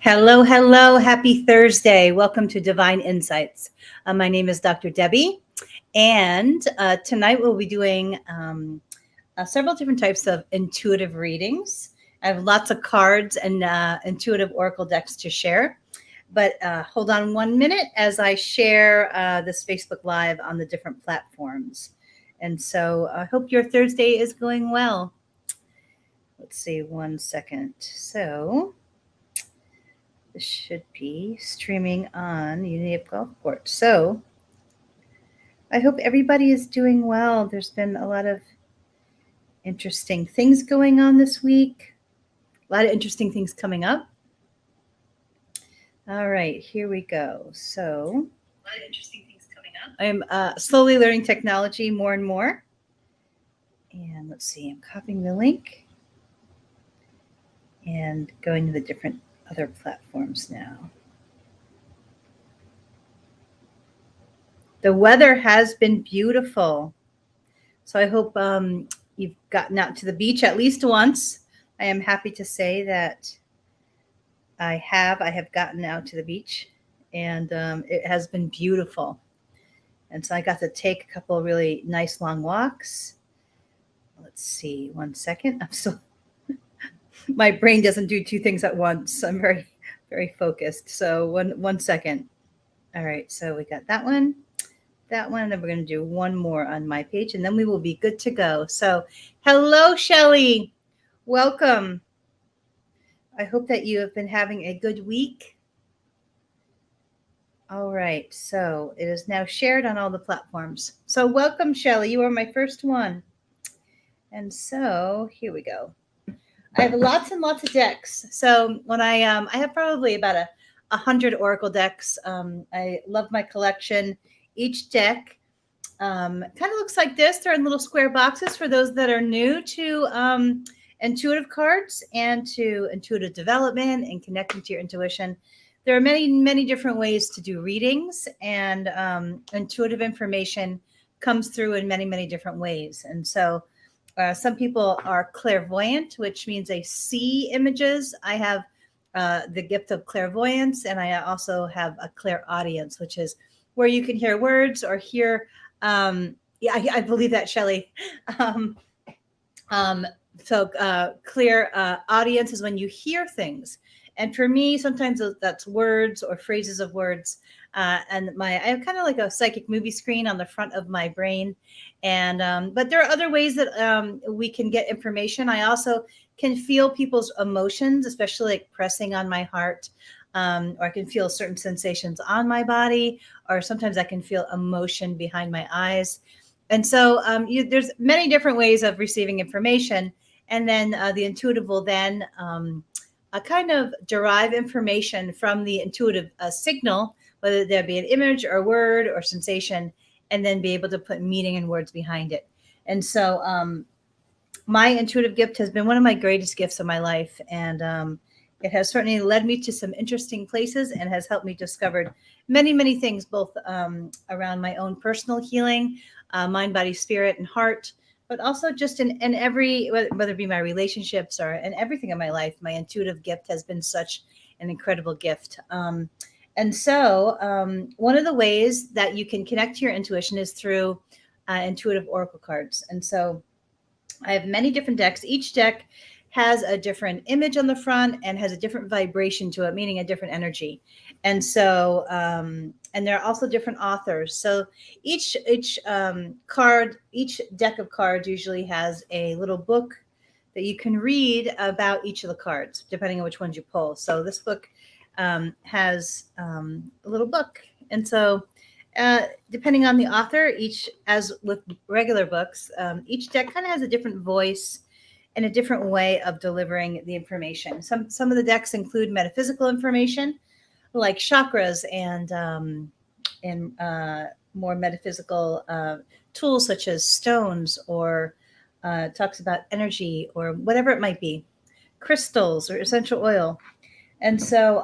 Hello, hello. Happy Thursday. Welcome to Divine Insights. My name is Dr. Debbie, and tonight we'll be doing several different types of intuitive readings. I have lots of cards and intuitive oracle decks to share, but hold on 1 minute as I share this Facebook Live on the different platforms. And so I hope your Thursday is going well. Let's see, 1 second. So this should be streaming on Unity of Gulfport. So I hope everybody is doing well. There's been a lot of interesting things going on this week, a lot of interesting things coming up. All right, here we go. So, a lot of interesting things coming up. I'm slowly learning technology more and more. And let's see, I'm copying the link and going to the different other platforms now. The weather has been beautiful. So I hope you've gotten out to the beach at least once. I am happy to say that I have gotten out to the beach, and it has been beautiful. And so I got to take a couple of really nice long walks. Let's see, 1 second. I'm still, my brain doesn't do two things at once. I'm very, very focused. So one second. All right, so we got that one, and then we're going to do one more on my page, and then we will be good to go. So hello, Shelly. Welcome. I hope that you have been having a good week. All right, so it is now shared on all the platforms. So welcome, Shelly. You are my first one. And so here we go. I have lots and lots of decks. So when I have probably about 100 oracle decks. I love my collection. Each deck kind of looks like this. They're in little square boxes for those that are new to intuitive cards and to intuitive development and connecting to your intuition. There are many, many different ways to do readings, and intuitive information comes through in many, many different ways. And so some people are clairvoyant, which means they see images. I have the gift of clairvoyance, and I also have a clairaudience, which is where you can hear words or hear. I believe that, Shelley. So clear audience is when you hear things. And for me, sometimes that's words or phrases of words. And I have kind of like a psychic movie screen on the front of my brain. And but there are other ways that we can get information. I also can feel people's emotions, especially like pressing on my heart. Or I can feel certain sensations on my body, or sometimes I can feel emotion behind my eyes. And so there's many different ways of receiving information. And then the intuitive will then kind of derive information from the intuitive signal, whether there be an image or word or sensation, and then be able to put meaning and words behind it. And so my intuitive gift has been one of my greatest gifts of my life. And it has certainly led me to some interesting places and has helped me discover many, many things, both around my own personal healing, mind, body, spirit, and heart, but also just in every, whether it be my relationships or in everything in my life. My intuitive gift has been such an incredible gift. And so one of the ways that you can connect to your intuition is through intuitive oracle cards. And so I have many different decks. Each deck has a different image on the front and has a different vibration to it, meaning a different energy. And so, and there are also different authors. So each card, each deck of cards usually has a little book that you can read about each of the cards, depending on which ones you pull. So this book has a little book. And so depending on the author, as with regular books, each deck kind of has a different voice and a different way of delivering the information. Some of the decks include metaphysical information, like chakras and more metaphysical tools such as stones, or talks about energy or whatever it might be, crystals or essential oil. And so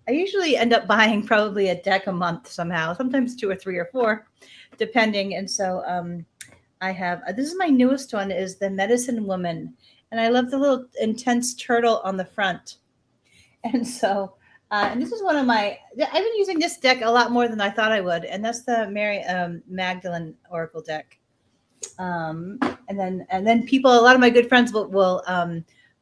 I usually end up buying probably a deck a month somehow, sometimes 2 or 3 or 4, depending. And so I have, this is my newest one, is the Medicine Woman. And I love the little intense turtle on the front. And so, and this is one of my, I've been using this deck a lot more than I thought I would. And that's the Mary Magdalene Oracle deck. Um, and then people, a lot of my good friends will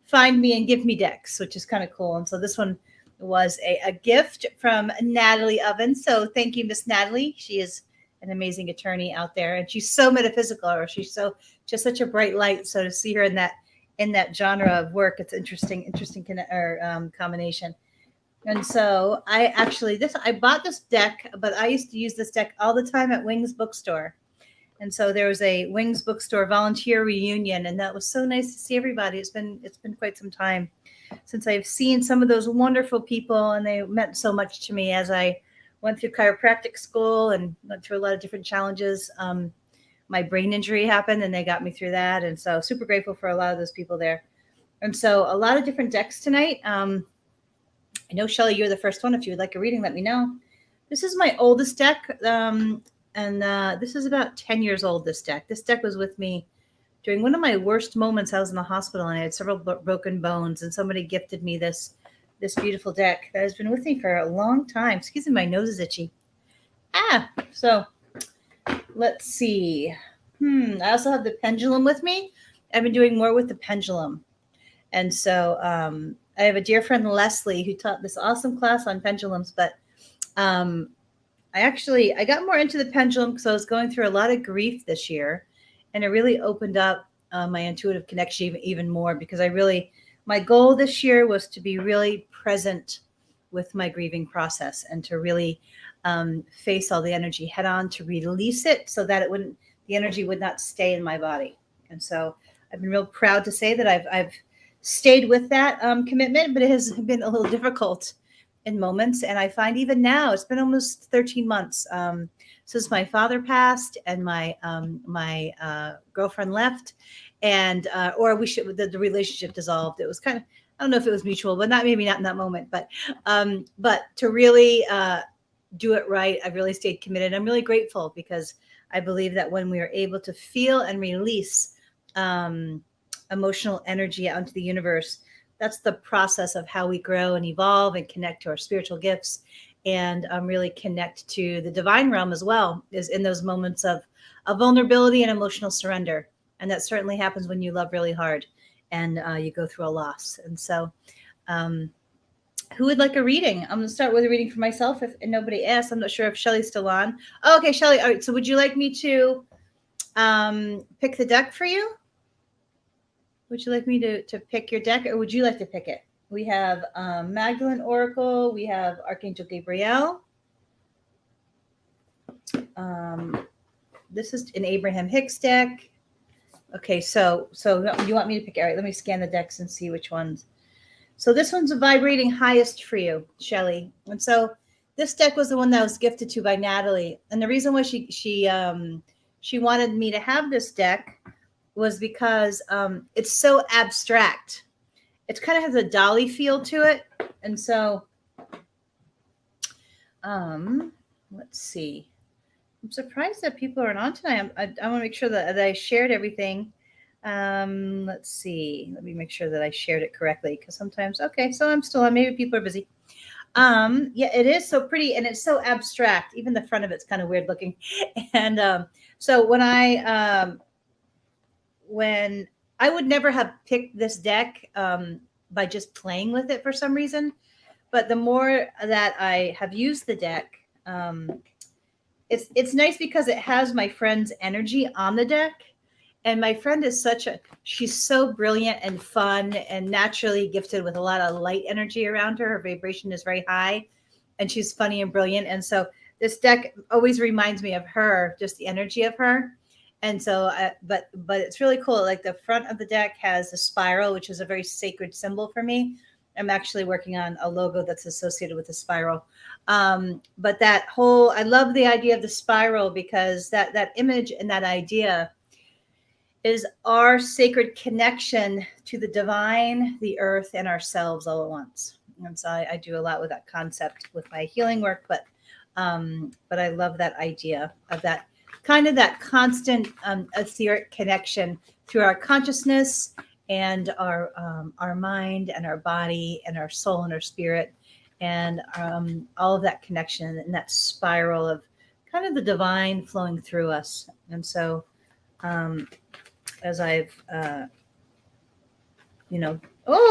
find me and give me decks, which is kind of cool. And so this one was a gift from Natalie Oven. So thank you, Miss Natalie. She is an amazing attorney out there, and she's so metaphysical, or she's so just such a bright light. So to see her in that genre of work, it's interesting combination. And so I bought this deck, but I used to use this deck all the time at Wings Bookstore. And so there was a Wings Bookstore volunteer reunion, and that was so nice to see everybody. It's been quite some time since I've seen some of those wonderful people, and they meant so much to me as I went through chiropractic school and went through a lot of different challenges. My brain injury happened, and they got me through that, and so super grateful for a lot of those people there. And so a lot of different decks tonight. I know, Shelly, you're the first one. If you would like a reading, let me know. This is my oldest deck, and this is about 10 years old, this deck. This deck was with me during one of my worst moments. I was in the hospital, and I had several broken bones, and somebody gifted me this beautiful deck that has been with me for a long time. Excuse me, my nose is itchy. So let's see. I also have the pendulum with me. I've been doing more with the pendulum. And so I have a dear friend, Leslie, who taught this awesome class on pendulums. But I got more into the pendulum because I was going through a lot of grief this year. And it really opened up my intuitive connection even more, because my goal this year was to be really present with my grieving process, and to really face all the energy head on, to release it so that the energy would not stay in my body. And so I've been real proud to say that I've stayed with that commitment, but it has been a little difficult in moments. And I find even now, it's been almost 13 months since my father passed, and my girlfriend left, and the relationship dissolved. It was kind of, I don't know if it was mutual, but maybe not in that moment. But to really do it right, I've really stayed committed. I'm really grateful, because I believe that when we are able to feel and release emotional energy out into the universe, that's the process of how we grow and evolve and connect to our spiritual gifts, and really connect to the divine realm as well, is in those moments of vulnerability and emotional surrender. And that certainly happens when you love really hard and you go through a loss. And so who would like a reading? I'm going to start with a reading for myself if nobody asks. I'm not sure if Shelly's still on. Oh, okay, Shelly. All right. So would you like me to pick the deck for you? Would you like me to pick your deck, or would you like to pick it? We have Magdalene Oracle. We have Archangel Gabriel. This is an Abraham Hicks deck. Okay, so you want me to pick? All right, let me scan the decks and see which ones. So this one's vibrating highest for you, Shelly. And so this deck was the one that was gifted to by Natalie. And the reason why she wanted me to have this deck was because it's so abstract. It kind of has a dolly feel to it. And so let's see. I'm surprised that people aren't on tonight. I want to make sure that I shared everything. Let's see. Let me make sure that I shared it correctly, because sometimes, okay, so I'm still on. Maybe people are busy. Yeah, it is so pretty, and it's so abstract. Even the front of it's kind of weird looking. And so when I would never have picked this deck by just playing with it for some reason, but the more that I have used the deck, it's nice because it has my friend's energy on the deck. And my friend is she's so brilliant and fun and naturally gifted with a lot of light energy around her. Her vibration is very high, and she's funny and brilliant. And so this deck always reminds me of her, just the energy of her. And so, but it's really cool. Like the front of the deck has a spiral, which is a very sacred symbol for me. I'm actually working on a logo that's associated with the spiral. But I love the idea of the spiral, because that image and that idea is our sacred connection to the divine, the earth, and ourselves all at once. And so I do a lot with that concept with my healing work, but I love that idea of that kind of that constant etheric connection through our consciousness and our mind and our body and our soul and our spirit, and all of that connection and that spiral of kind of the divine flowing through us. And so, um, as I've, oh,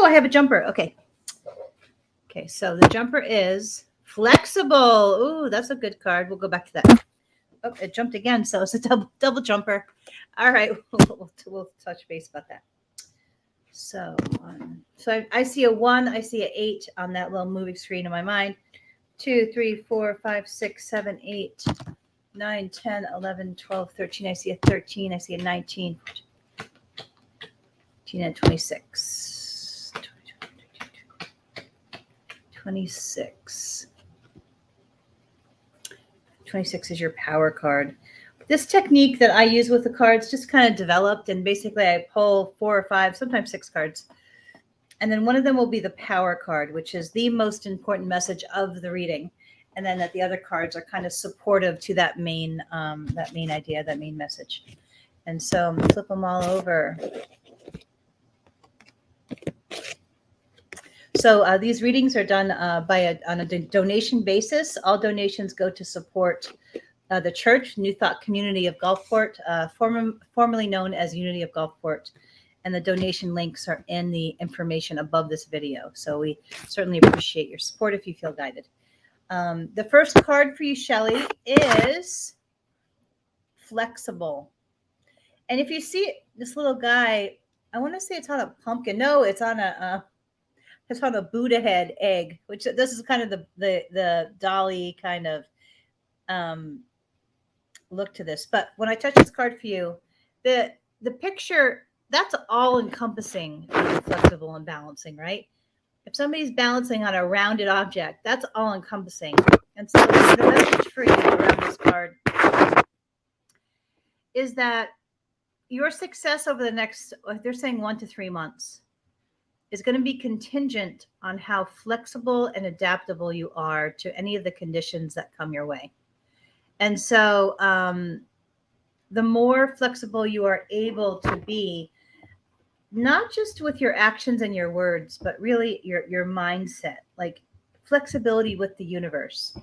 I have a jumper. Okay. Okay. So the jumper is flexible. Ooh, that's a good card. We'll go back to that. Oh, it jumped again. So it's a double jumper. All right. We'll touch base about that. So, I see a 1, I see an 8 on that little moving screen in my mind. 2, 3, 4, 5, 6, 7, 8, 9, 10, 11, 12, 13. I see a 13. I see a 19, 19 and 26. 26. 26 is your power card. This technique that I use with the cards just kind of developed, and basically I pull 4 or 5, sometimes 6 cards. And then one of them will be the power card, which is the most important message of the reading. And then that the other cards are kind of supportive to that main idea, that main message. And so I'm going to flip them all over. So these readings are done on a donation basis. All donations go to support the church, New Thought Community of Gulfport, formerly known as Unity of Gulfport. And the donation links are in the information above this video. So we certainly appreciate your support if you feel guided. The first card for you, Shelley, is flexible. And if you see this little guy, I want to say it's on a pumpkin. No, it's on a Buddha head egg, which this is kind of the Dolly kind of look to this. But when I touch this card for you, the picture, that's all encompassing, flexible and balancing, right? If somebody's balancing on a rounded object, that's all encompassing. And so the message for you around this card is that your success over the next, they're saying 1 to 3 months, is going to be contingent on how flexible and adaptable you are to any of the conditions that come your way. And so the more flexible you are able to be, not just with your actions and your words, but really your mindset, like flexibility with the universe.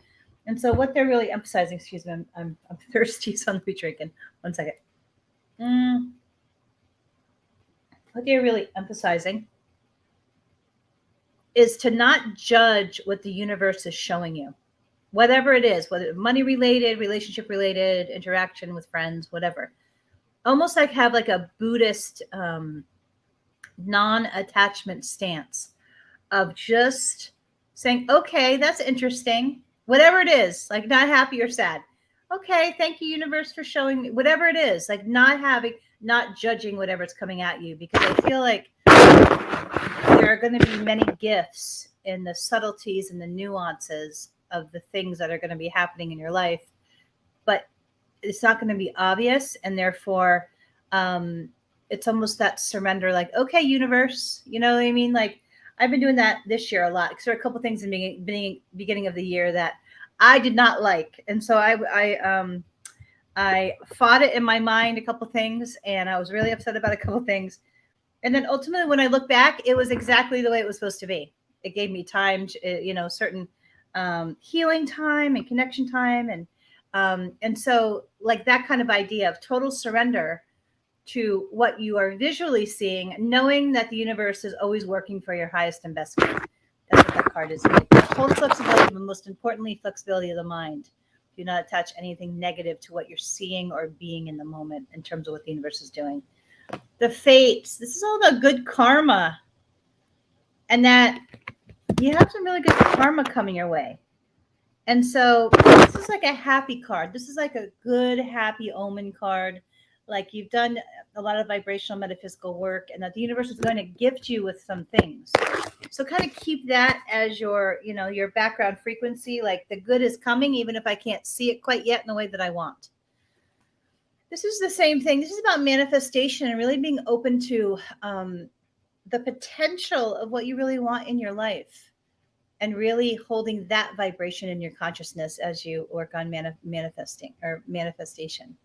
And so what they're really emphasizing, excuse me, I'm thirsty, so I'm going to be drinking. 1 second. What they're really emphasizing is to not judge what the universe is showing you, whatever it is, whether money related, relationship related, interaction with friends, whatever. Almost like have like a Buddhist non-attachment stance of just saying, okay, that's interesting. Whatever it is, like not happy or sad. Okay, thank you, universe, for showing me whatever it is, like not judging whatever's coming at you, because I feel like there are going to be many gifts in the subtleties and the nuances of the things that are going to be happening in your life, but it's not going to be obvious. And therefore, it's almost that surrender, like, okay, universe, you know what I mean? Like I've been doing that this year a lot, because there are a couple things in the beginning of the year that I did not like. And so I fought it in my mind, a couple things, and I was really upset about a couple things. And then ultimately, when I look back, it was exactly the way it was supposed to be. It gave me time, certain healing time and connection time. And so like that kind of idea of total surrender to what you are visually seeing, knowing that the universe is always working for your highest and best good. That's what that card is. Total flexibility, but most importantly, flexibility of the mind. Do not attach anything negative to what you're seeing or being in the moment in terms of what the universe is doing. The fates, this is all about good karma, and that you have some really good karma coming your way. And so this is like a happy card. This is like a good, happy omen card. Like you've done a lot of vibrational metaphysical work, and that the universe is going to gift you with some things. So kind of keep that as your background frequency. Like the good is coming, even if I can't see it quite yet in the way that I want. This is the same thing. This is about manifestation and really being open to the potential of what you really want in your life, and really holding that vibration in your consciousness as you work on manifestation.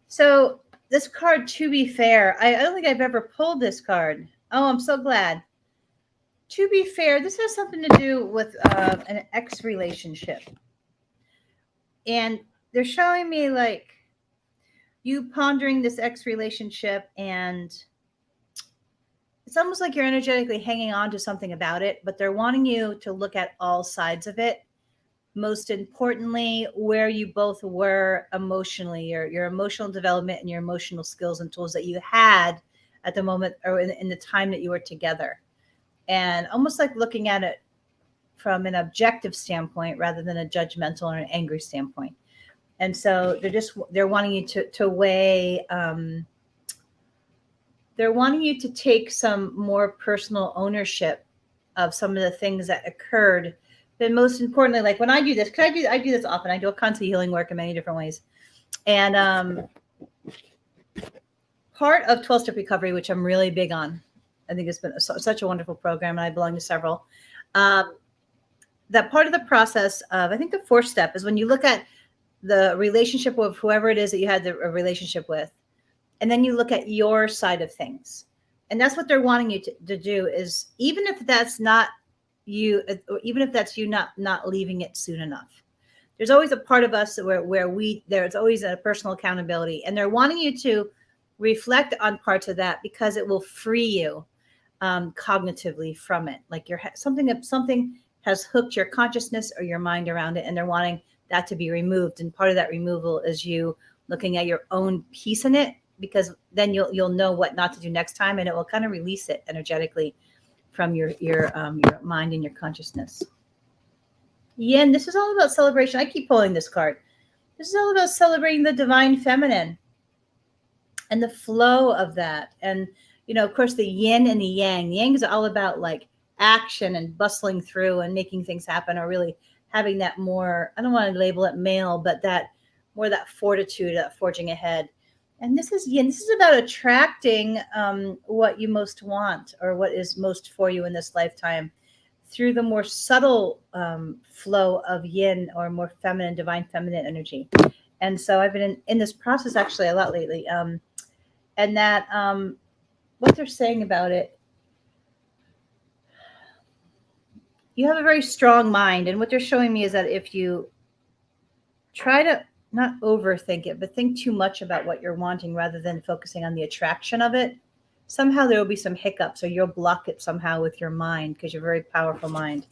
So this card, to be fair, I don't think I've ever pulled this card. Oh, I'm so glad. To be fair, this has something to do with an ex relationship. And they're showing me like you pondering this ex relationship, and it's almost like you're energetically hanging on to something about it, but they're wanting you to look at all sides of it. Most importantly, where you both were emotionally, your emotional development and your emotional skills and tools that you had at the moment or in the time that you were together. And almost like looking at it from an objective standpoint rather than a judgmental or an angry standpoint. And so they're wanting you to weigh they're wanting you to take some more personal ownership of some of the things that occurred. But most importantly, like when I do this, because I do this often. I do a constant healing work in many different ways. And part of 12-step recovery, which I'm really big on, I think it's been such a wonderful program, and I belong to several. That part of the process of, I think the fourth step is when you look at the relationship with whoever it is that you had a relationship with, and then you look at your side of things. And that's what they're wanting you to do is, even if that's not you, or even if that's you not leaving it soon enough. There's always a part of us where there's always a personal accountability, and they're wanting you to reflect on parts of that because it will free you cognitively from it. Like something has hooked your consciousness or your mind around it, and they're wanting that to be removed. And part of that removal is you looking at your own piece in it, because then you'll know what not to do next time, and it will kind of release it energetically from your mind and your consciousness. Yin, this is all about celebration. I keep pulling this card. This is all about celebrating the divine feminine and the flow of that. And, of course, the yin and the yang. The yang is all about like action and bustling through and making things happen, or really having that more, I don't want to label it male, but that fortitude, that forging ahead. And this is yin. This is about attracting what you most want, or what is most for you in this lifetime, through the more subtle flow of yin, or more feminine, divine feminine energy. And so I've been in this process actually a lot lately. And that what they're saying about it, you have a very strong mind. And what they're showing me is that if you try to not overthink it, but think too much about what you're wanting rather than focusing on the attraction of it, somehow there will be some hiccups, or you'll block it somehow with your mind, because you're a very powerful mind.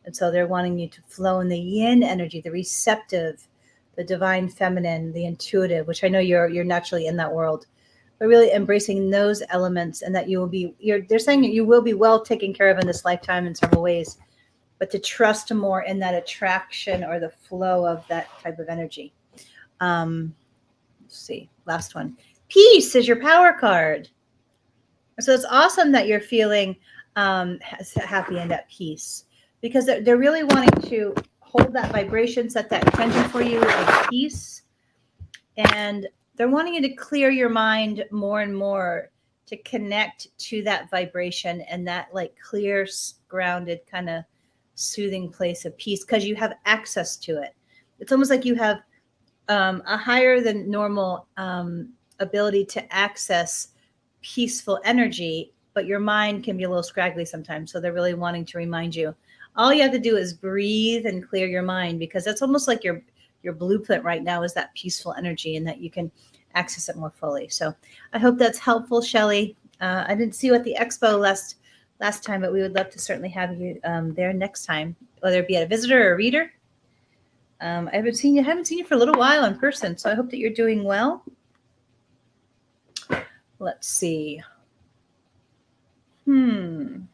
And so they're wanting you to flow in the yin energy, the receptive, the divine feminine, the intuitive, which I know you're naturally in that world, but really embracing those elements, and that they're saying that you will be well taken care of in this lifetime in several ways, but to trust more in that attraction or the flow of that type of energy. Let's see, last one. Peace is your power card. So it's awesome that you're feeling happy and at peace, because they're really wanting to hold that vibration, set that intention for you of peace. And they're wanting you to clear your mind more and more to connect to that vibration and that like clear, grounded, kind of soothing place of peace, because you have access to it. It's almost like you have a higher than normal ability to access peaceful energy, but your mind can be a little scraggly sometimes. So they're really wanting to remind you, all you have to do is breathe and clear your mind, because that's almost like your blueprint right now is that peaceful energy, and that you can access it more fully. So I hope that's helpful, Shelley. I didn't see you at the expo last time, but we would love to certainly have you there next time, whether it be a visitor or a reader. I haven't seen you for a little while in person, so I hope that you're doing well. Let's see. Anybody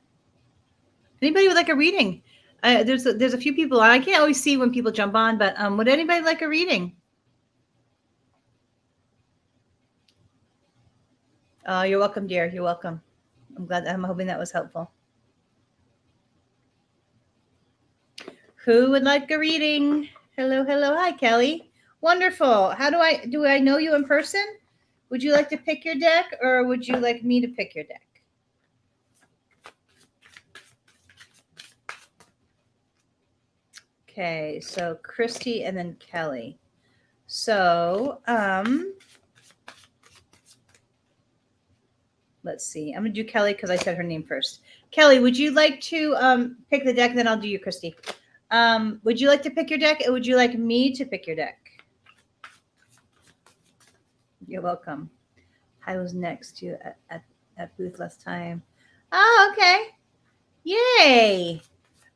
would like a reading? There's a few people. I can't always see when people jump on, but would anybody like a reading? Oh, you're welcome, dear. You're welcome. I'm hoping that was helpful. Who would like a reading? Hello. Hi, Kelly. Wonderful. How do I know you in person? Would you like to pick your deck, or would you like me to pick your deck? Okay, so Christy and then Kelly. So, let's see. I'm going to do Kelly because I said her name first. Kelly, would you like to pick the deck? Then I'll do you, Christy. Would you like to pick your deck, or would you like me to pick your deck? You're welcome. I was next to you at booth last time. Oh, okay. Yay.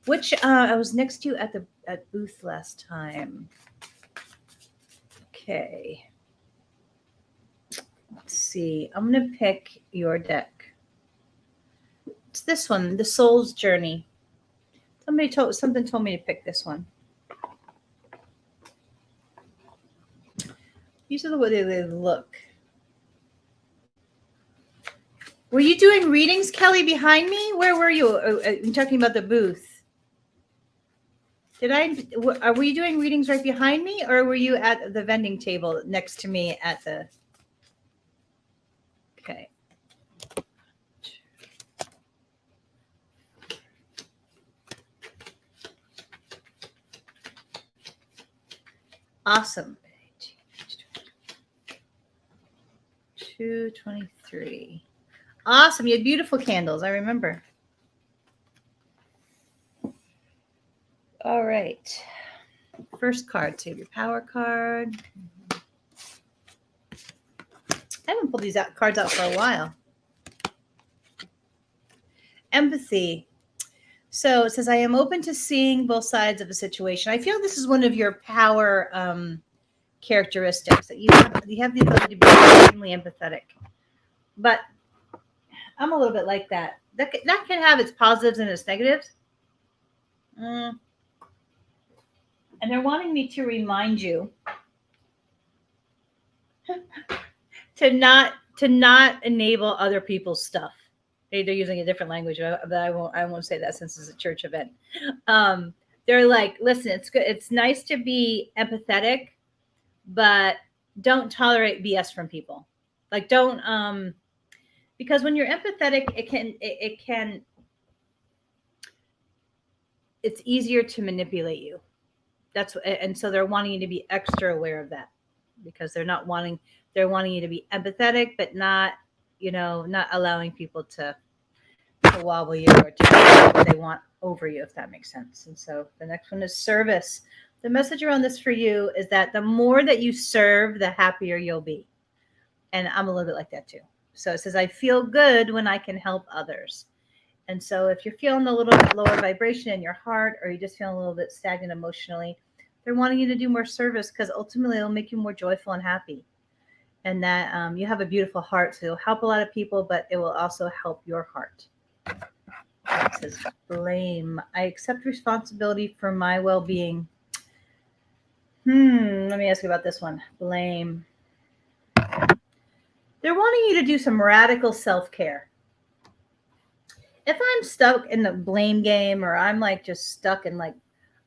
Which I was next to you at booth last time. Okay. Let's see. I'm gonna pick your deck. It's this one, The Soul's Journey. Something told me to pick this one. These are the way they look. Were you doing readings, Kelly, behind me? Where were you? I'm talking about the booth. Were you doing readings right behind me, or were you at the vending table next to me at the? Okay. Awesome. 223. Awesome. You had beautiful candles. I remember. All right. First card. So you have your power card. I haven't pulled these cards out for a while. Empathy. So it says, I am open to seeing both sides of a situation. I feel this is one of your power characteristics, that you have the ability to be extremely empathetic. But I'm a little bit like that. That can have its positives and its negatives. And they're wanting me to remind you to not enable other people's stuff. They're using a different language, but I won't say that since it's a church event. They're like, listen, it's good. It's nice to be empathetic, but don't tolerate BS from people. Like, don't, because when you're empathetic, it's easier to manipulate you. And so they're wanting you to be extra aware of that, because they're wanting you to be empathetic, but not allowing people to wobble you or to do what they want over you, if that makes sense. And so the next one is service. The message around this for you is that the more that you serve, the happier you'll be. And I'm a little bit like that too. So it says, I feel good when I can help others. And so if you're feeling a little bit lower vibration in your heart, or you're just feeling a little bit stagnant emotionally, they're wanting you to do more service, because ultimately it'll make you more joyful and happy. And that you have a beautiful heart, so it'll help a lot of people, but it will also help your heart. It says, blame. I accept responsibility for my well-being. Let me ask you about this one. Blame. They're wanting you to do some radical self-care. If I'm stuck in the blame game, or I'm like just stuck in, like,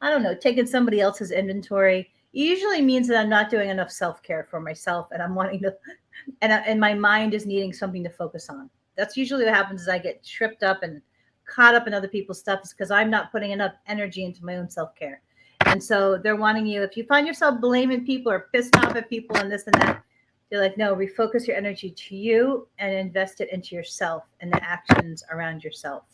I don't know, taking somebody else's inventory, it usually means that I'm not doing enough self-care for myself, and I'm wanting to, and my mind is needing something to focus on. That's usually what happens, is I get tripped up and caught up in other people's stuff, is because I'm not putting enough energy into my own self-care. And so they're wanting you, if you find yourself blaming people or pissed off at people and this and that, they're like, no, refocus your energy to you and invest it into yourself and the actions around yourself.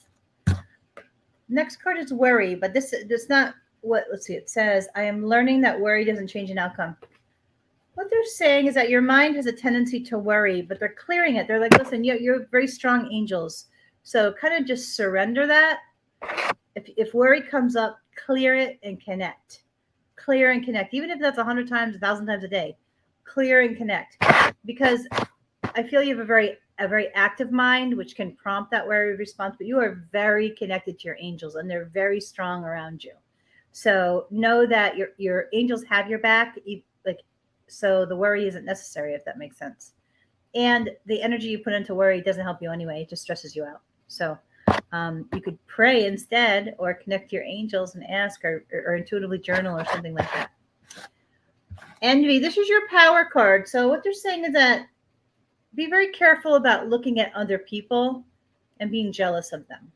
Next card is worry, but this is not what, let's see, it says, I am learning that worry doesn't change an outcome. What they're saying is that your mind has a tendency to worry, but they're clearing it. They're like, listen, you're very strong angels. So kind of just surrender that. If worry comes up, clear it and connect. Clear and connect. Even if that's 100 times, 1,000 times a day, clear and connect. Because I feel you have a very active mind, which can prompt that worry response, but you are very connected to your angels, and they're very strong around you. So know that your angels have your back. So the worry isn't necessary, if that makes sense. And the energy you put into worry doesn't help you anyway. It just stresses you out. So you could pray instead, or connect to your angels and ask, or intuitively journal or something like that. Envy, this is your power card. So what they're saying is that be very careful about looking at other people and being jealous of them.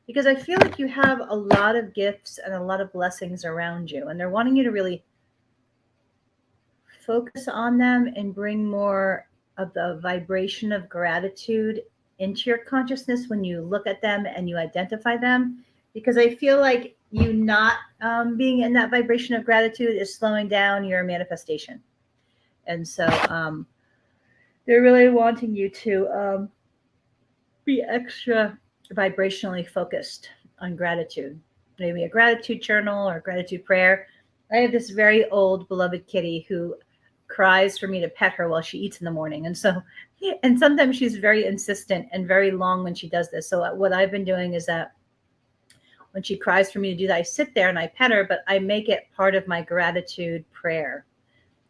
Because I feel like you have a lot of gifts and a lot of blessings around you, and they're wanting you to really focus on them and bring more of the vibration of gratitude into your consciousness when you look at them and you identify them, because I feel like you not being in that vibration of gratitude is slowing down your manifestation. And so they're really wanting you to be extra vibrationally focused on gratitude. Maybe a gratitude journal or gratitude prayer. I have this very old beloved kitty who cries for me to pet her while she eats in the morning. And sometimes she's very insistent and very long when she does this. So what I've been doing is that when she cries for me to do that, I sit there and I pet her, but I make it part of my gratitude prayer.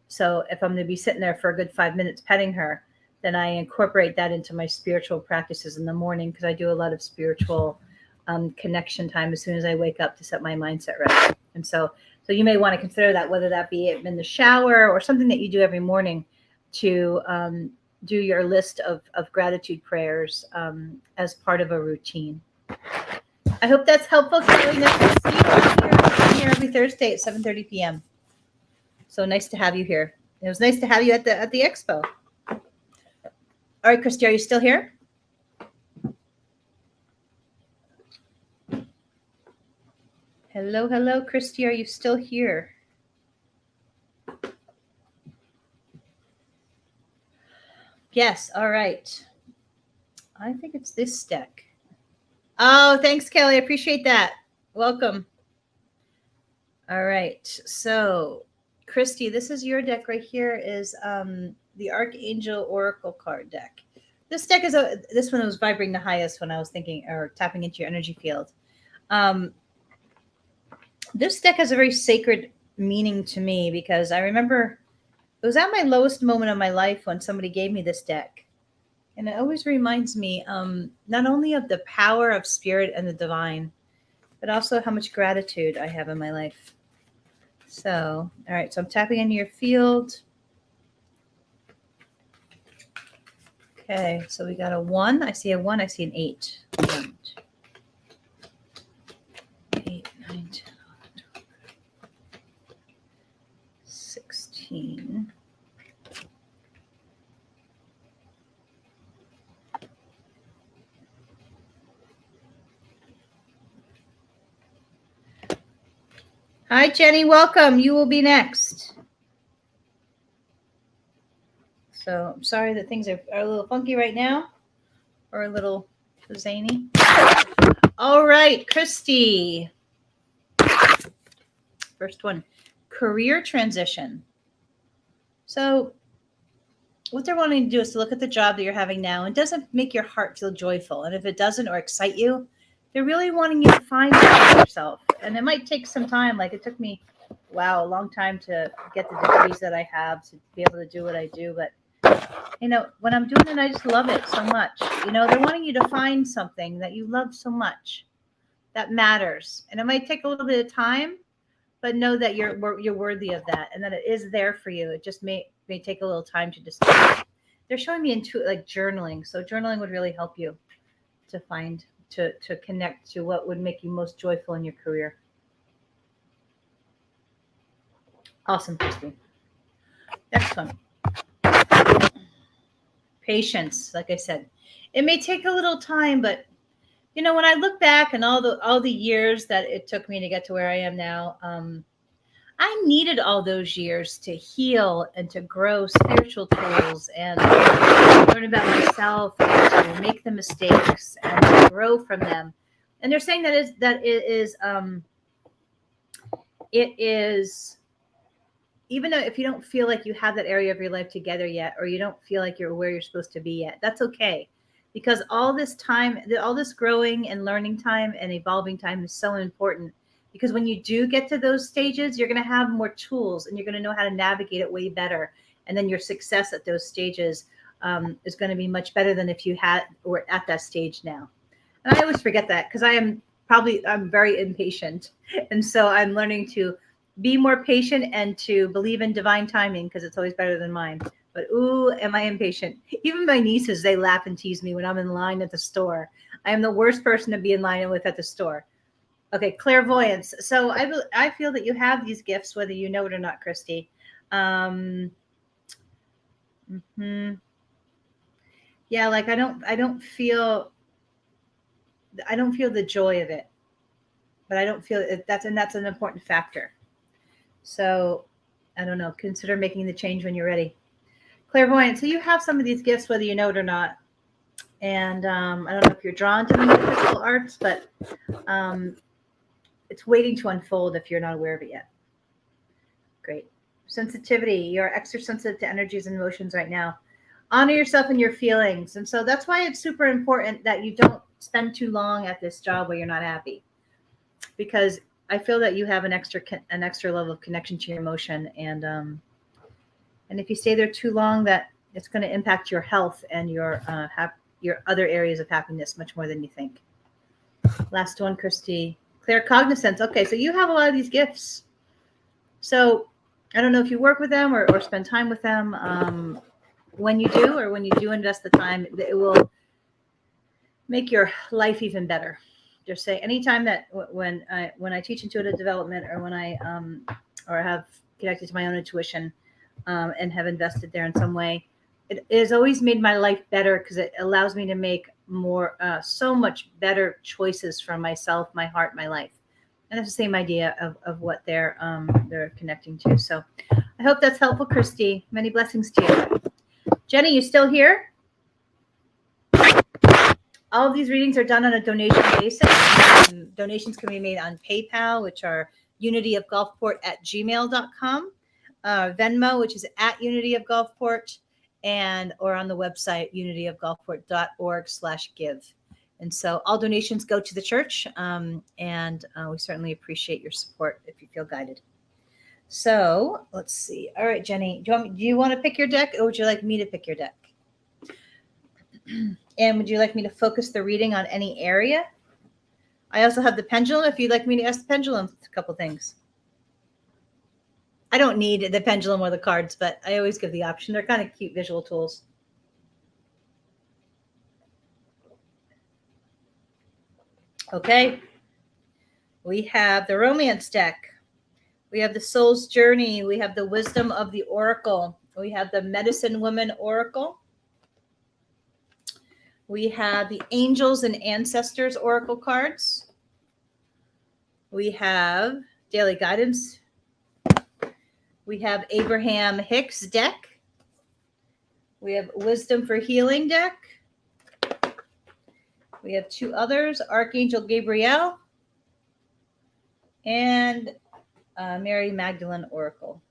So if I'm going to be sitting there for a good 5 minutes petting her, then I incorporate that into my spiritual practices in the morning, because I do a lot of spiritual connection time as soon as I wake up to set my mindset right. And so you may want to consider that, whether that be in the shower or something that you do every morning, to do your list of gratitude prayers as part of a routine. I hope that's helpful, Kelly. Nice to see you here. I'm here every Thursday at 7:30 p.m. So nice to have you here. It was nice to have you at the expo. All right, Christy, are you still here? Hello, Christy, are you still here? Yes, all right. I think it's this deck. Oh, thanks, Kelly. I appreciate that. Welcome. All right. So, Christy, this is your deck right here, is the Archangel Oracle card deck. This deck is this one was vibrating the highest when I was thinking or tapping into your energy field. This deck has a very sacred meaning to me, because I remember it was at my lowest moment of my life when somebody gave me this deck. And it always reminds me not only of the power of spirit and the divine, but also how much gratitude I have in my life. So, all right, so I'm tapping into your field. Okay, so we got a 1. I see a 1. I see an 8. 1, 2, 8, 9, 10, 12, 16. Hi, Jenny. Welcome. You will be next. So I'm sorry that things are a little funky right now, or a little zany. All right, Christy. First one, career transition. So what they're wanting to do is to look at the job that you're having now, and doesn't make your heart feel joyful. And if it doesn't or excite you, they're really wanting you to find out yourself. And it might take some time. Like it took me, a long time to get the degrees that I have to be able to do what I do. But when I'm doing it, I just love it so much. They're wanting you to find something that you love so much that matters. And it might take a little bit of time, but know that you're worthy of that, and that it is there for you. It just may take a little time to discover. They're showing me into like journaling. So journaling would really help you to find, to connect to what would make you most joyful in your career. Awesome, Christy. Next one. Patience. Like I said, it may take a little time, but when I look back and all the years that it took me to get to where I am now, I needed all those years to heal and to grow spiritual tools and learn about myself and to make the mistakes and to grow from them. And they're saying that it is, even though if you don't feel like you have that area of your life together yet, or you don't feel like you're where you're supposed to be yet, that's okay. Because all this time, all this growing and learning time and evolving time is so important. Because when you do get to those stages, you're going to have more tools and you're going to know how to navigate it way better. And then your success at those stages is going to be much better than if you were at that stage now. And I always forget that, because I'm very impatient. And so I'm learning to be more patient and to believe in divine timing, because it's always better than mine. But ooh, am I impatient. Even my nieces, they laugh and tease me when I'm in line at the store. I am the worst person to be in line with at the store. Okay, clairvoyance. So I feel that you have these gifts, whether you know it or not, Christy. Yeah, like I don't feel the joy of it, but I don't feel it, that's an important factor. So I don't know. Consider making the change when you're ready. Clairvoyant. So you have some of these gifts, whether you know it or not. And I don't know if you're drawn to the metaphysical arts, but um, it's waiting to unfold if you're not aware of it yet. Great. Sensitivity. You're extra sensitive to energies and emotions right now. Honor yourself and your feelings. And so that's why it's super important that you don't spend too long at this job where you're not happy. Because I feel that you have an extra level of connection to your emotion, and if you stay there too long, that it's going to impact your health and your other areas of happiness much more than you think. Last one, Christy. Claircognizance. Okay, so you have a lot of these gifts. So I don't know if you work with them or spend time with them. When you do, or when you do invest the time, it will make your life even better. Just say anytime that when I teach intuitive development, or when I or have connected to my own intuition, and have invested there in some way, it has always made my life better, because it allows me to make more, so much better choices for myself, my heart, my life. And it's the same idea of what they're connecting to. So I hope that's helpful, Christy. Many blessings to you. Jenny, you still here? All of these readings are done on a donation basis. Donations can be made on PayPal, which are unityofgulfport@gmail.com, Venmo, which is @unityofgulfport, and or on the website unityofgulfport.org/give. And so all donations go to the church, and we certainly appreciate your support if you feel guided. So let's see. All right, Jenny, do you want to pick your deck, or would you like me to pick your deck? And would you like me to focus the reading on any area? I also have the pendulum, if you'd like me to ask the pendulum a couple things. I don't need the pendulum or the cards, but I always give the option. They're kind of cute visual tools. Okay. We have the romance deck. We have the soul's journey. We have the wisdom of the oracle. We have the medicine woman oracle. We have the angels and ancestors oracle cards. We have daily guidance. We have Abraham Hicks deck. We have wisdom for healing deck. We have two others, Archangel Gabriel and Mary Magdalene oracle.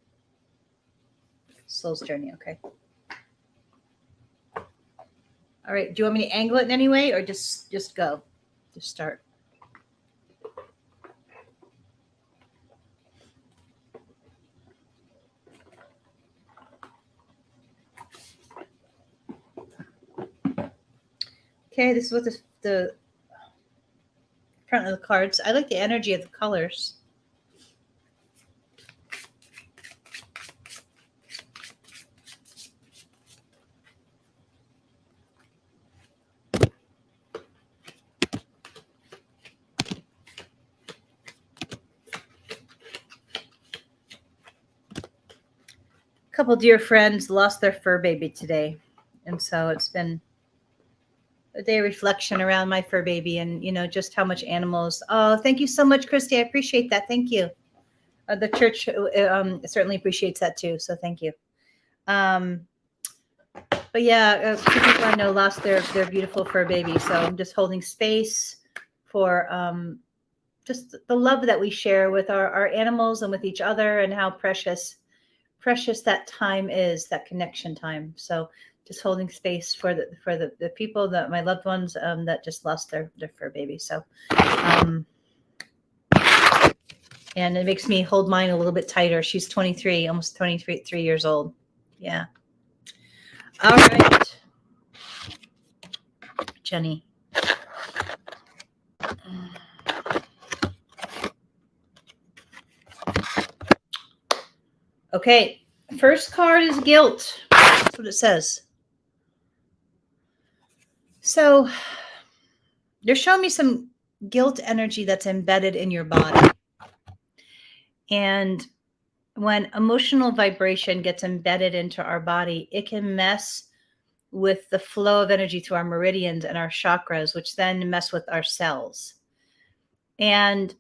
Soul's journey. Okay. All right. Do you want me to angle it in any way, or just go? Just start. Okay, this is what the front of the cards. I like the energy of the colors. A couple dear friends lost their fur baby today, and so it's been a day of reflection around my fur baby, and just how much animals. Oh, thank you so much, Christy. I appreciate that. Thank you. The church certainly appreciates that too. So thank you. But yeah, two people I know lost their beautiful fur baby. So I'm just holding space for just the love that we share with our animals and with each other, and how precious that time is, that connection time. So just holding space for the people, that my loved ones, that just lost their fur baby. So and it makes me hold mine a little bit tighter. She's 23, almost 23 years old. Yeah. All right, Jenny. Okay, first card is guilt. That's what it says. So they're showing me some guilt energy that's embedded in your body. And when emotional vibration gets embedded into our body, it can mess with the flow of energy through our meridians and our chakras, which then mess with our cells. And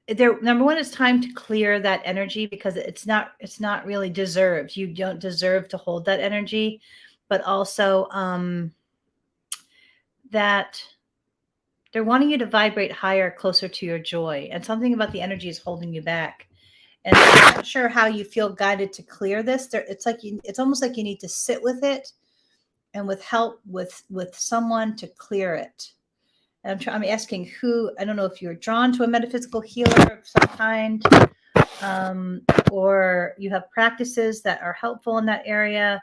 there, number one, it's time to clear that energy because it's not really deserved. You don't deserve to hold that energy, but also that they're wanting you to vibrate higher, closer to your joy, and something about the energy is holding you back. And I'm not sure how you feel guided to clear this. It's almost like you need to sit with it, and with help with someone to clear it. And I'm asking who. I don't know if you're drawn to a metaphysical healer of some kind, or you have practices that are helpful in that area.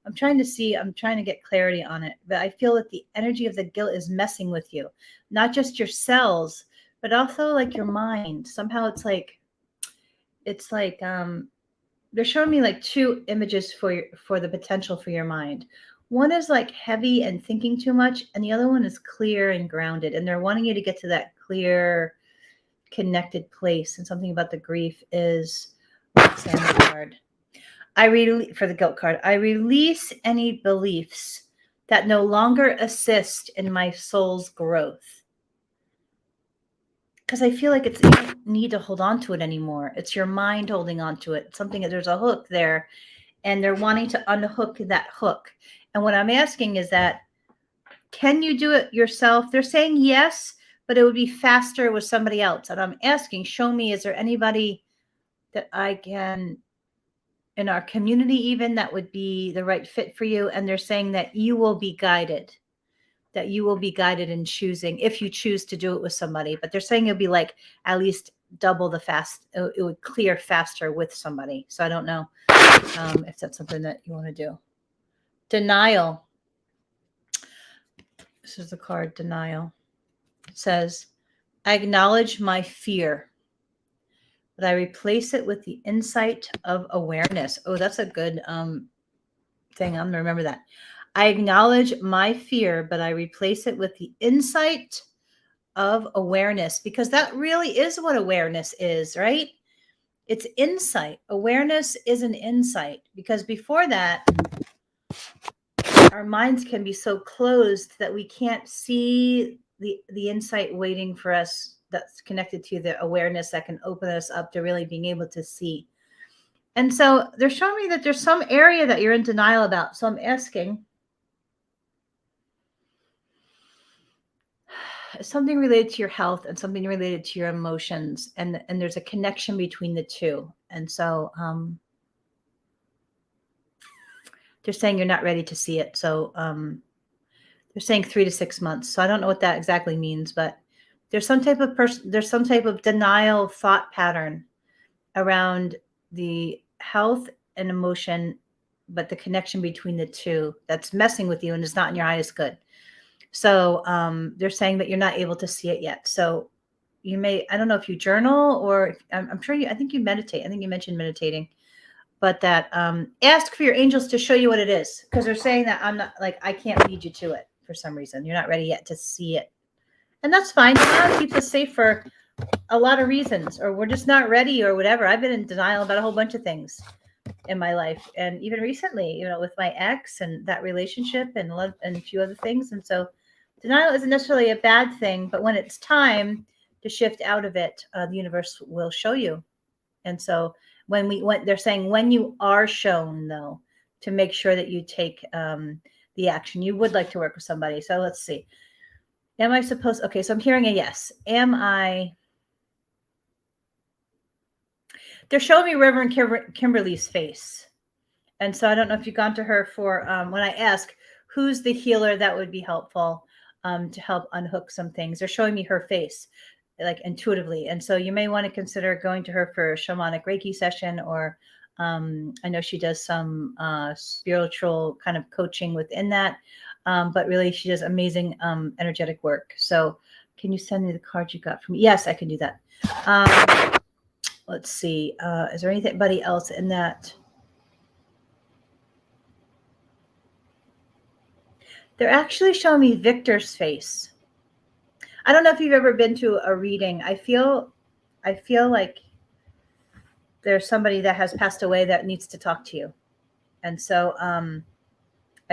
I'm trying to get clarity on it, but I feel that the energy of the guilt is messing with you, not just your cells, but also like your mind. Somehow it's like they're showing me like two images for the potential for your mind. One is like heavy and thinking too much, and the other one is clear and grounded, and they're wanting you to get to that clear, connected place. And something about the grief is what's on the card. For the guilt card, I release any beliefs that no longer assist in my soul's growth. Because I feel like you don't need to hold on to it anymore. It's your mind holding on to it. There's a hook there, and they're wanting to unhook that hook. And what I'm asking is that, can you do it yourself? They're saying yes, but it would be faster with somebody else. And I'm asking, show me, is there anybody that I can, in our community even, that would be the right fit for you? And they're saying that you will be guided, in choosing, if you choose to do it with somebody. But they're saying it'll be like at least double the fast. It would clear faster with somebody. So I don't know if that's something that you want to do. Denial. This is the card, denial. It says, I acknowledge my fear, but I replace it with the insight of awareness. Oh, that's a good thing. I'm going to remember that. I acknowledge my fear, but I replace it with the insight of awareness, because that really is what awareness is, right? It's insight. Awareness is an insight, because before that, our minds can be so closed that we can't see the insight waiting for us, that's connected to the awareness that can open us up to really being able to see. And so they're showing me that there's some area that you're in denial about. So I'm asking, something related to your health and something related to your emotions, and there's a connection between the two. And so they're saying you're not ready to see it. So they're saying 3 to 6 months. So I don't know what that exactly means, but there's some type of denial thought pattern around the health and emotion, but the connection between the two that's messing with you and is not in your highest good. So they're saying that you're not able to see it yet. So you may, I don't know if you journal, or I'm sure I think you meditate. I think you mentioned meditating, but that ask for your angels to show you what it is. Because they're saying that I can't lead you to it for some reason. You're not ready yet to see it. And that's fine. Denial keeps us safe for a lot of reasons, or we're just not ready or whatever. I've been in denial about a whole bunch of things in my life, and even recently, with my ex and that relationship and love and a few other things. And so denial isn't necessarily a bad thing, but when it's time to shift out of it, the universe will show you. And so they're saying when you are shown, though, to make sure that you take the action. You would like to work with somebody. So let's see. Am I supposed? Okay, so I'm hearing a yes. Am I? They're showing me Reverend Kimberly's face. And so I don't know if you've gone to her for when I ask who's the healer that would be helpful to help unhook some things. They're showing me her face, like intuitively. And so you may want to consider going to her for a shamanic Reiki session, or I know she does some spiritual kind of coaching within that. But really, she does amazing energetic work. So can you send me the card you got from me? Yes, I can do that. Let's see. Is there anybody else in that? They're actually showing me Victor's face. I don't know if you've ever been to a reading. I feel like there's somebody that has passed away that needs to talk to you. And so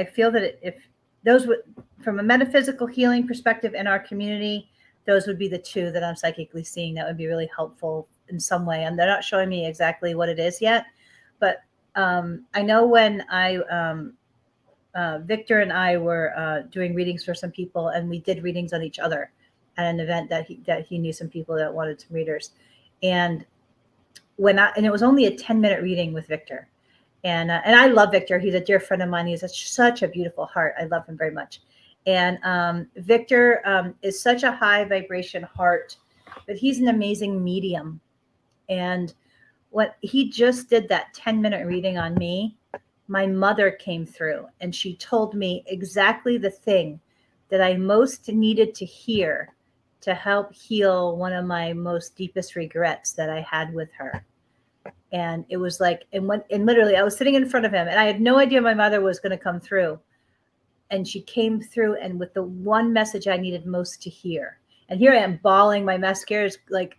I feel that if those would, from a metaphysical healing perspective in our community, those would be the two that I'm psychically seeing that would be really helpful in some way. And they're not showing me exactly what it is yet, but I know when Victor and I were doing readings for some people, and we did readings on each other at an event that he knew some people that wanted some readers, and and it was only a 10-minute reading with Victor, and I love Victor. He's a dear friend of mine. He's such a beautiful heart. I love him very much, and Victor is such a high vibration heart, but he's an amazing medium, and what he just did that 10-minute reading on me, my mother came through and she told me exactly the thing that I most needed to hear to help heal one of my most deepest regrets that I had with her. And it was like, and literally I was sitting in front of him and I had no idea my mother was going to come through. And she came through and with the one message I needed most to hear. And here I am bawling, my mascara is like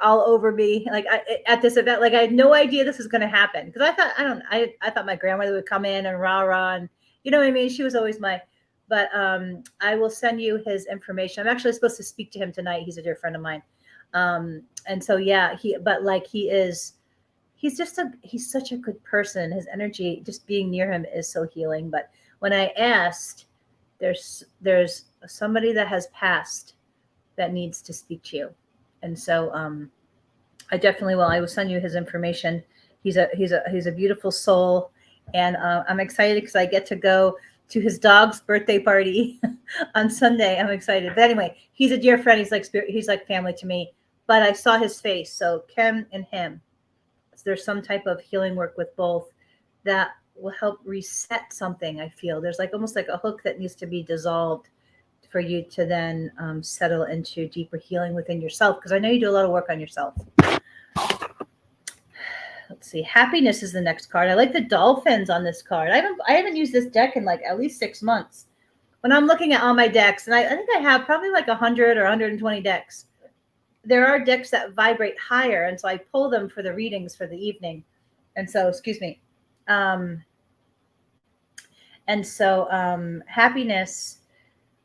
all over me, like at this event, like I had no idea this was going to happen. Cause I thought my grandmother would come in and rah, and you know what I mean? She was always but I will send you his information. I'm actually supposed to speak to him tonight. He's a dear friend of mine. And so, yeah, he's such a good person. His energy, just being near him is so healing. But when I asked, there's somebody that has passed that needs to speak to you. And so I definitely will. I will send you his information. He's a beautiful soul, and I'm excited because I get to go to his dog's birthday party on Sunday. I'm excited. But anyway, he's a dear friend. He's like family to me. But I saw his face. So Kim and him. So there's some type of healing work with both that will help reset something. I feel there's like almost like a hook that needs to be dissolved for you to then settle into deeper healing within yourself. Because I know you do a lot of work on yourself. Let's see. Happiness is the next card. I like the dolphins on this card. I haven't used this deck in like at least 6 months. When I'm looking at all my decks, and I think I have probably like 100 or 120 decks. There are decks that vibrate higher, and so I pull them for the readings for the evening. And so, excuse me. Happiness.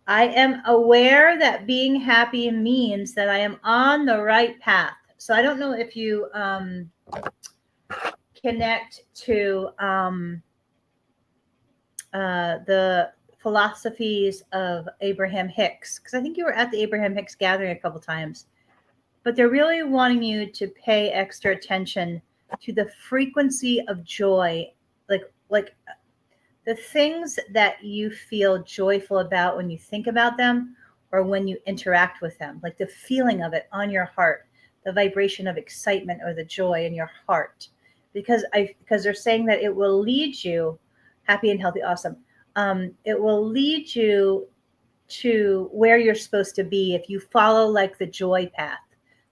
I am aware that being happy means that I am on the right path. So I don't know if you connect to the philosophies of Abraham Hicks, because I think you were at the Abraham Hicks gathering a couple times. But they're really wanting you to pay extra attention to the frequency of joy, like the things that you feel joyful about when you think about them or when you interact with them, like the feeling of it on your heart, the vibration of excitement or the joy in your heart. Because they're saying that it will lead you happy and healthy, awesome. It will lead you to where you're supposed to be if you follow like the joy path,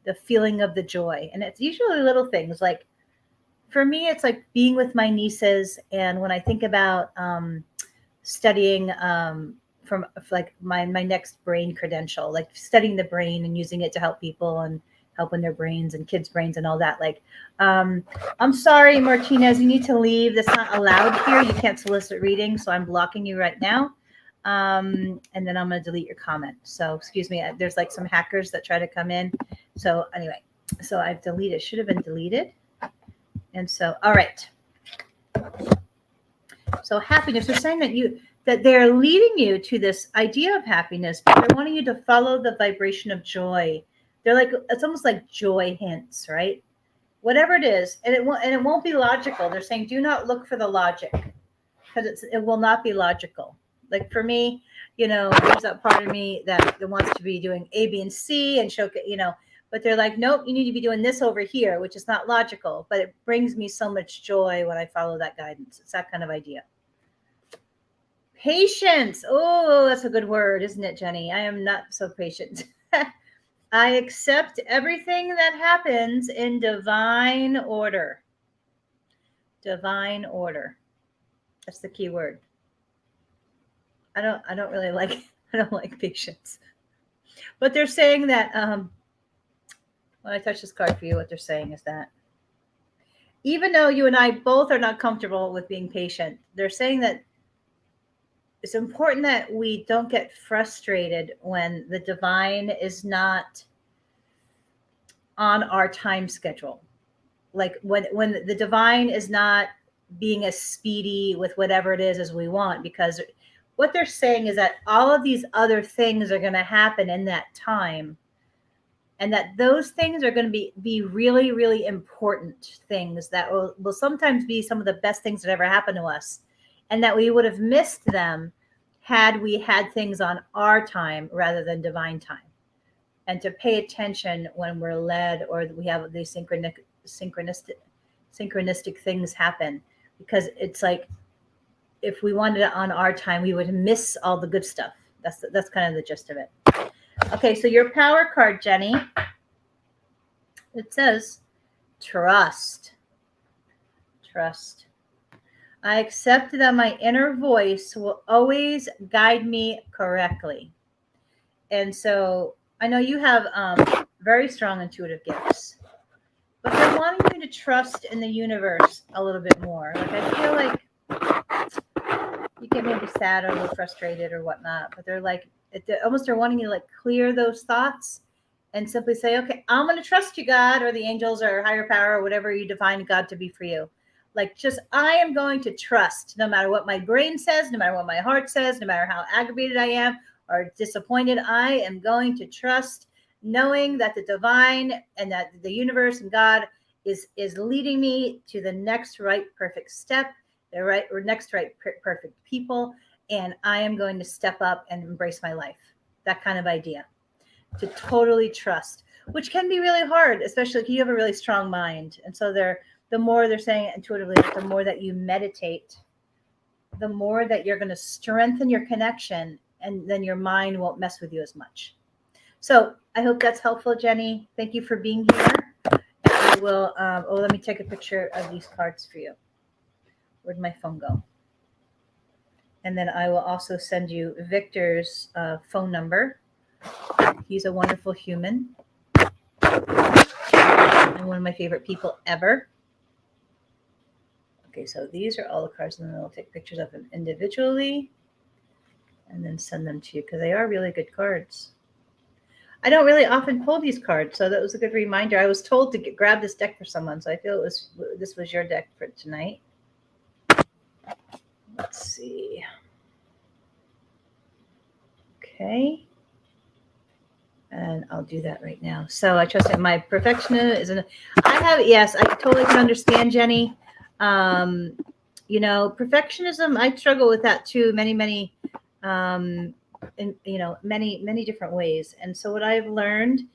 the feeling of the joy. And it's usually little things like, for me, it's like being with my nieces. And when I think about studying from like my next brain credential, like studying the brain and using it to help people and helping their brains and kids' brains and all that. Like, I'm sorry, Martinez, you need to leave. That's not allowed here. You can't solicit readings. So I'm blocking you right now. And then I'm going to delete your comment. So excuse me. There's like some hackers that try to come in. So anyway, so I've deleted, should have been deleted. And so, all right. So happiness, they're saying that they're leading you to this idea of happiness, but they're wanting you to follow the vibration of joy. They're like, it's almost like joy hints, right? Whatever it is, and it won't be logical. They're saying, do not look for the logic, because it will not be logical. Like for me, there's that part of me that wants to be doing A, B, and C and show, but they're like, nope, you need to be doing this over here, which is not logical, but it brings me so much joy when I follow that guidance. It's that kind of idea. Patience. Oh, that's a good word, isn't it, Jenny? I am not so patient. I accept everything that happens in divine order. Divine order. That's the key word. I don't really like, I don't like patience. But they're saying that, when I touch this card for you, what they're saying is that even though you and I both are not comfortable with being patient, they're saying that it's important that we don't get frustrated when the divine is not on our time schedule. Like when the divine is not being as speedy with whatever it is as we want, because what they're saying is that all of these other things are going to happen in that time, and that those things are going to be really, really important things that will sometimes be some of the best things that ever happened to us, and that we would have missed them had we had things on our time rather than divine time. And to pay attention when we're led or we have these synchronistic things happen, because it's like if we wanted it on our time, we would miss all the good stuff. That's kind of the gist of it. Okay, so your power card, Jenny, it says trust. Trust. I accept that my inner voice will always guide me correctly. And so I know you have very strong intuitive gifts, but they're wanting you to trust in the universe a little bit more. Like I feel like you get maybe sad or a little frustrated or whatnot, but they're like, they're wanting you to like clear those thoughts and simply say, okay, I'm going to trust you, God, or the angels or higher power or whatever you define God to be for you. Like, just, I am going to trust no matter what my brain says, no matter what my heart says, no matter how aggravated I am or disappointed, I am going to trust, knowing that the divine and that the universe and God is leading me to the next right perfect step, the right or next right perfect people, and I am going to step up and embrace my life. That kind of idea. To totally trust, which can be really hard, especially if you have a really strong mind. And so the more they're saying it intuitively, the more that you meditate, the more that you're going to strengthen your connection, and then your mind won't mess with you as much. So I hope that's helpful, Jenny. Thank you for being here. And I will, let me take a picture of these cards for you. Where'd my phone go? And then I will also send you Victor's phone number. He's a wonderful human and one of my favorite people ever. Okay, so these are all the cards, and then I'll take pictures of them individually and then send them to you because they are really good cards. I don't really often pull these cards, so that was a good reminder. I was told to grab this deck for someone, so I feel this was your deck for tonight. Let's see. Okay. And I'll do that right now. So I trust that my perfectionism yes, I totally can understand, Jenny. Perfectionism, I struggle with that too, many, many different ways. And so what I've learned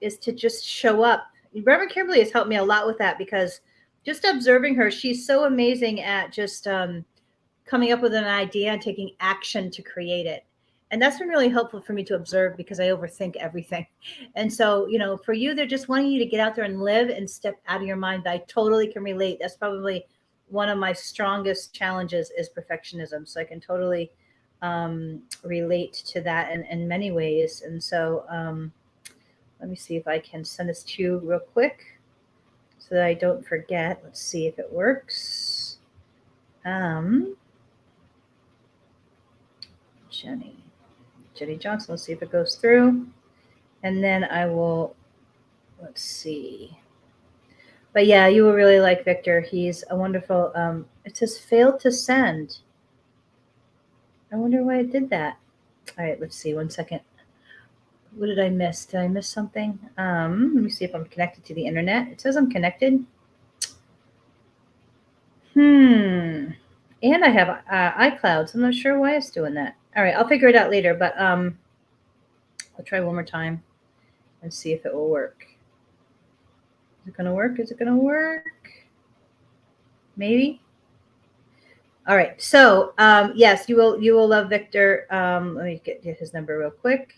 is to just show up. Reverend Kimberly has helped me a lot with that, because just observing her, she's so amazing at just coming up with an idea and taking action to create it. And that's been really helpful for me to observe, because I overthink everything. And so, for you, they're just wanting you to get out there and live and step out of your mind. But I totally can relate. That's probably one of my strongest challenges is perfectionism. So I can totally relate to that in many ways. And so let me see if I can send this to you real quick so that I don't forget. Let's see if it works. Jenny Johnson. Let's see if it goes through. And then I will, let's see. But yeah, you will really like Victor. He's a wonderful, it says failed to send. I wonder why it did that. All right, let's see. 1 second. What did I miss? Did I miss something? Let me see if I'm connected to the internet. It says I'm connected. And I have iCloud, so I'm not sure why it's doing that. All right, I'll figure it out later, but I'll try one more time and see if it will work. Is it going to work? Is it going to work? Maybe. All right. So yes, you will love Victor. Let me get his number real quick.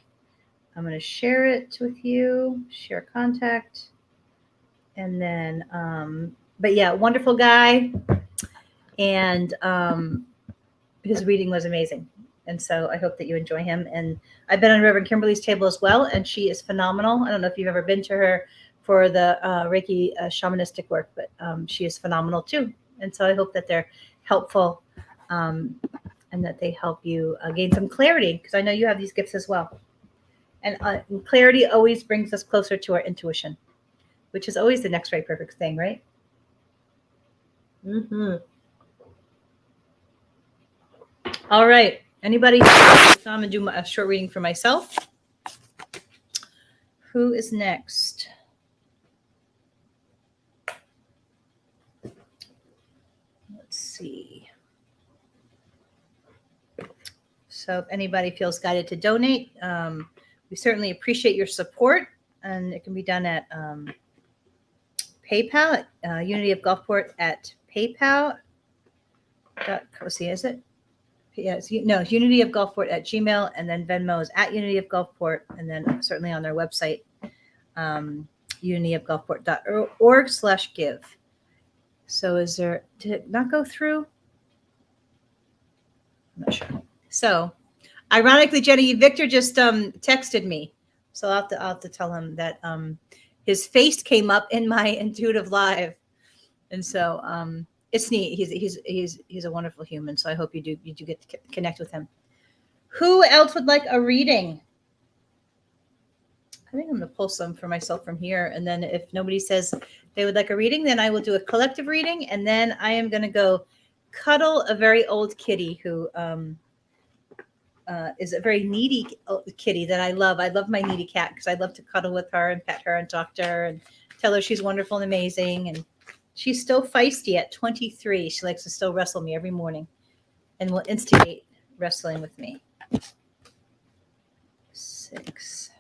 I'm going to share it with you. Share contact, and then. But yeah, wonderful guy, and his reading was amazing. And so I hope that you enjoy him. And I've been on Reverend Kimberly's table as well, and she is phenomenal. I don't know if you've ever been to her for the Reiki shamanistic work, but she is phenomenal too. And so I hope that they're helpful and that they help you gain some clarity, because I know you have these gifts as well. And clarity always brings us closer to our intuition, which is always the next right perfect thing, right? Mm-hmm. All right. Anybody? So I'm going to do a short reading for myself. Who is next? Let's see. So if anybody feels guided to donate, we certainly appreciate your support. And it can be done at PayPal, at Unity of Gulfport at PayPal. See, is it? Yes, no, Unity of Gulfport at Gmail, and then Venmo is at Unity of Gulfport, and then certainly on their website, unityofgulfport.org/give. So did it not go through? I'm not sure. So ironically, Jenny, Victor just texted me. So I'll have to tell him that his face came up in my intuitive live. And so it's neat. He's a wonderful human. So I hope you do get to connect with him. Who else would like a reading? I think I'm going to pull some for myself from here. And then if nobody says they would like a reading, then I will do a collective reading. And then I am going to go cuddle a very old kitty who is a very needy kitty that I love. I love my needy cat because I love to cuddle with her and pet her and talk to her and tell her she's wonderful and amazing. And she's still feisty at 23. She likes to still wrestle me every morning and will instigate wrestling with me. 6.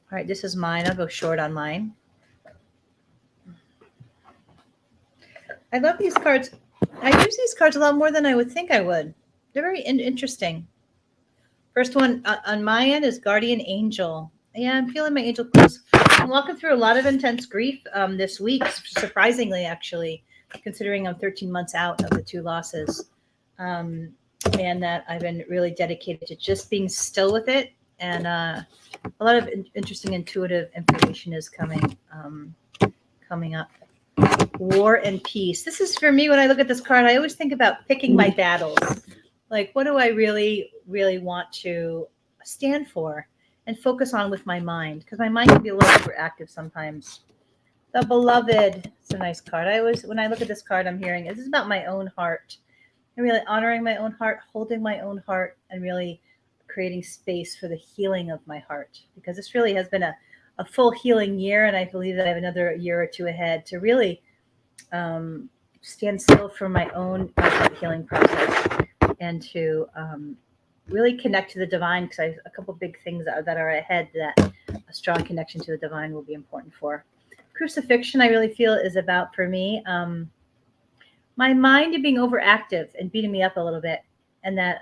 All right, this is mine. I'll go short on mine. I love these cards. I use these cards a lot more than I would think I would. They're very interesting. First one on my end is Guardian Angel. Yeah, I'm feeling my angel close. I'm walking through a lot of intense grief this week, surprisingly, actually, considering I'm 13 months out of the 2 losses. And that I've been really dedicated to just being still with it. And a lot of interesting intuitive information is coming up. War and Peace. This is for me, when I look at this card, I always think about picking my battles. Like, what do I really, really want to stand for and focus on with my mind? Because my mind can be a little overactive sometimes. The Beloved. It's a nice card. When I look at this card, I'm hearing this is about my own heart. And really honoring my own heart, holding my own heart, and really creating space for the healing of my heart. Because this really has been a full healing year, and I believe that I have another year or 2 ahead to really stand still for my own healing process and to really connect to the divine, because I have a couple big things that are ahead that a strong connection to the divine will be important for. Crucifixion, I really feel, is about, for me, my mind being overactive and beating me up a little bit. And that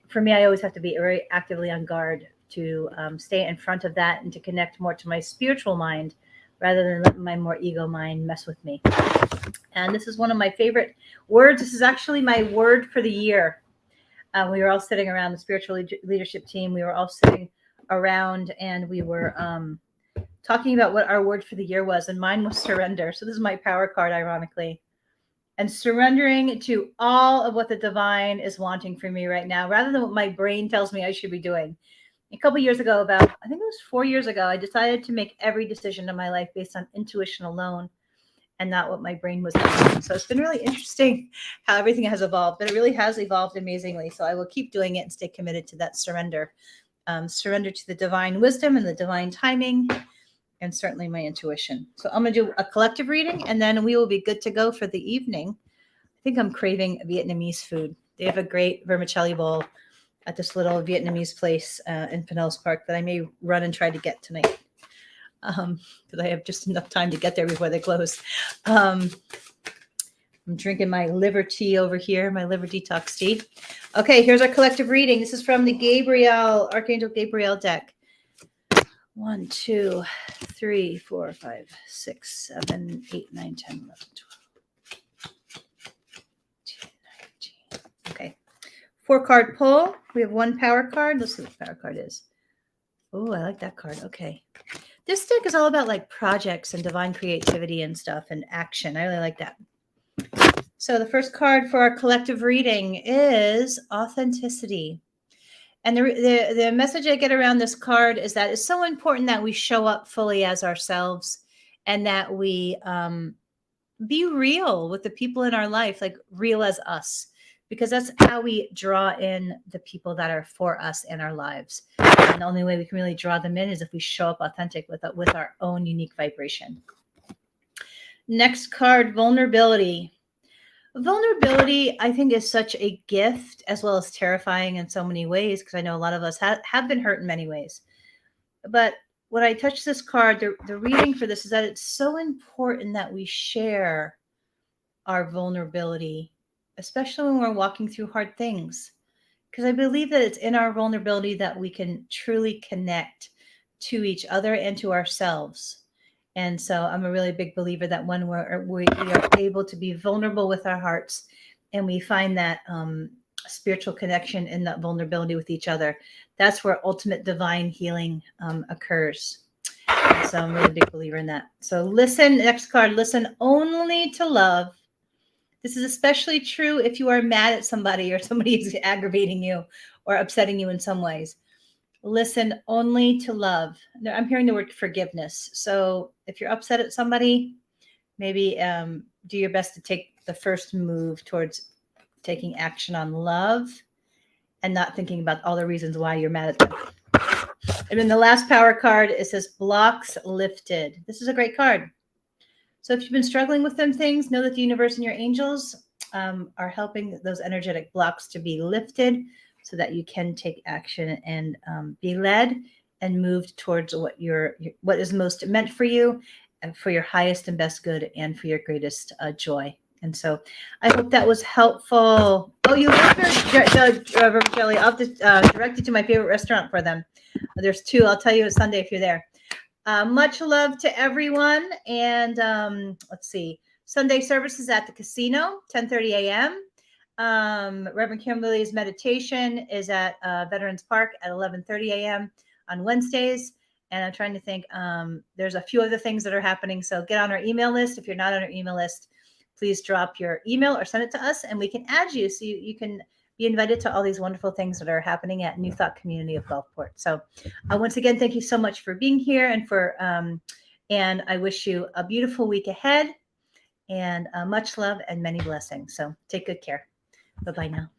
for me, I always have to be very actively on guard to stay in front of that and to connect more to my spiritual mind rather than let my more ego mind mess with me. And this is one of my favorite words. This is actually my word for the year. We were all sitting around, the spiritual leadership team. We were all sitting around and we were talking about what our word for the year was. And mine was surrender. So this is my power card, ironically. And surrendering to all of what the divine is wanting for me right now, rather than what my brain tells me I should be doing. A couple of years ago, I think it was 4 years ago, I decided to make every decision in my life based on intuition alone and not what my brain was doing. So it's been really interesting how everything has evolved, but it really has evolved amazingly. So I will keep doing it and stay committed to that surrender. Surrender to the divine wisdom and the divine timing, and certainly my intuition. So I'm going to do a collective reading, and then we will be good to go for the evening. I think I'm craving Vietnamese food. They have a great vermicelli bowl at this little Vietnamese place in Pinellas Park that I may run and try to get tonight, because I have just enough time to get there before they close. I'm drinking my liver tea over here, my liver detox tea. Okay, here's our collective reading. This is from the Archangel Gabriel deck. 1, 2, 3, 4, 5, 6, 7, 8, 9, 10, 11, 12. 19. Okay. 4-card pull. We have 1 power card. Let's see what the power card is. Oh, I like that card. Okay. This deck is all about like projects and divine creativity and stuff and action. I really like that. So the first card for our collective reading is authenticity. And the message I get around this card is that it's so important that we show up fully as ourselves and that we be real with the people in our life, like real as us, because that's how we draw in the people that are for us in our lives. And the only way we can really draw them in is if we show up authentic with our own unique vibration. Next card, vulnerability. Vulnerability, I think, is such a gift as well as terrifying in so many ways, because I know a lot of us have been hurt in many ways. But when I touch this card, the reading for this is that it's so important that we share our vulnerability, especially when we're walking through hard things. Because I believe that it's in our vulnerability that we can truly connect to each other and to ourselves. And so I'm a really big believer that when we are able to be vulnerable with our hearts and we find that spiritual connection in that vulnerability with each other, that's where ultimate divine healing occurs. And so I'm a really big believer in that. So listen, next card, listen only to love. This is especially true if you are mad at somebody or somebody is aggravating you or upsetting you in some ways. Listen only to love. I'm hearing the word forgiveness. So if you're upset at somebody, maybe do your best to take the first move towards taking action on love and not thinking about all the reasons why you're mad at them. And then the last power card, it says blocks lifted. This is a great card. So if you've been struggling with them things, know that the universe and your angels are helping those energetic blocks to be lifted so that you can take action and be led and moved towards what is most meant for you and for your highest and best good and for your greatest joy. And so I hope that was helpful. Oh, you love Reverend Shelley. I'll have to direct you to my favorite restaurant for them. There's two. I'll tell you Sunday if you're there. Much love to everyone. And let's see. Sunday services at the casino, 10:30 a.m. Reverend Kimberly's meditation is at Veterans Park at 11:30 a.m. on Wednesdays. And I'm trying to think, there's a few other things that are happening. So get on our email list. If you're not on our email list, please drop your email or send it to us and we can add you so you can be invited to all these wonderful things that are happening at New Thought Community of Gulfport. So once again, thank you so much for being here and I wish you a beautiful week ahead and much love and many blessings. So take good care. Bye-bye now.